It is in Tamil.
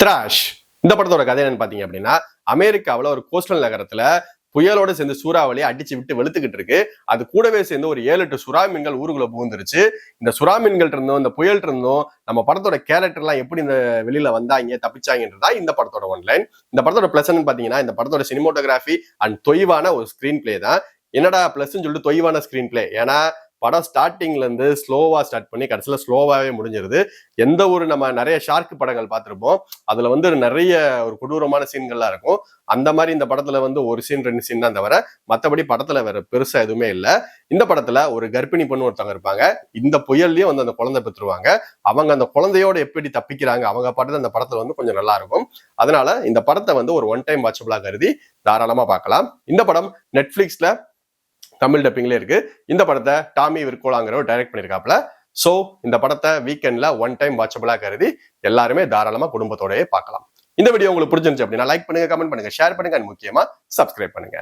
திராஷ். இந்த படத்தோட கதை என்னன்னு பாத்தீங்க அப்படின்னா, அமெரிக்காவில் ஒரு கோஸ்டல் நகரத்துல புயலோட சேர்ந்து சூறாவளியை அடிச்சு விட்டு வெளுத்துக்கிட்டு இருக்கு. அது கூடவே சேர்ந்து ஒரு 7-8 சுறா மீன்கள் ஊருக்குள்ள புகுந்துருச்சு. இந்த சுறா மீன்கள் இருந்தும் இந்த புயல் இருந்தும் நம்ம படத்தோட கேரக்டர் எல்லாம் எப்படி இந்த வெளியில வந்தாங்க தப்பிச்சாங்கன்றதா இந்த படத்தோட ஒன்லைன். இந்த படத்தோட பிளஸ் பாத்தீங்கன்னா, இந்த படத்தோட சினிமோட்டோகிராஃபி அண்ட் தொய்வான ஒரு ஸ்கிரீன் பிளே தான். என்னடா பிளஸ் சொல்லிட்டு தொய்வான ஸ்கிரீன் பிளே, ஏன்னா படம் ஸ்டார்டிங்ல இருந்து ஸ்லோவா ஸ்டார்ட் பண்ணி கடைசியில ஸ்லோவாவே முடிஞ்சிருது. எந்த ஒரு நம்ம நிறைய ஷார்க் படங்கள் பார்த்திருப்போம், அதுல நிறைய ஒரு கொடூரமான சீன்கள்லாம் இருக்கும். அந்த மாதிரி இந்த படத்துல ஒரு சீன் 2 சீன் தான் தவிர மற்றபடி படத்துல வேற பெருசா எதுவுமே இல்லை. இந்த படத்துல ஒரு கர்ப்பிணி பொண்ணு ஒருத்தவங்க இருப்பாங்க. இந்த புயல்லயும் அந்த குழந்தை பெற்றுருவாங்க. அவங்க அந்த குழந்தையோட எப்படி தப்பிக்கிறாங்க, அவங்க பாட்டு அந்த படத்துல கொஞ்சம் நல்லா இருக்கும். அதனால இந்த படத்தை ஒரு ஒன் டைம் வாட்சபிளா கருதி தாராளமா பார்க்கலாம். இந்த படம் நெட்ஃபிளிக்ஸ்ல தமிழ் டப்பிங்ல இருக்கு. இந்த படத்தை டாமி விர்கோலாங்கிறவர் டைரக்ட் பண்ணிருக்காப்ல. சோ இந்த படத்தை வீக்கெண்ட்ல ஒன் டைம் வாட்சபிளா கருதி எல்லாருமே தாராளமா குடும்பத்தோடயே பார்க்கலாம். இந்த வீடியோ உங்களுக்கு பிடிச்சிருந்துச்சு அப்படின்னா லைக் பண்ணுங்க, கமெண்ட் பண்ணுங்க, ஷேர் பண்ணுங்க, முக்கியமா சப்ஸ்கிரைப் பண்ணுங்க.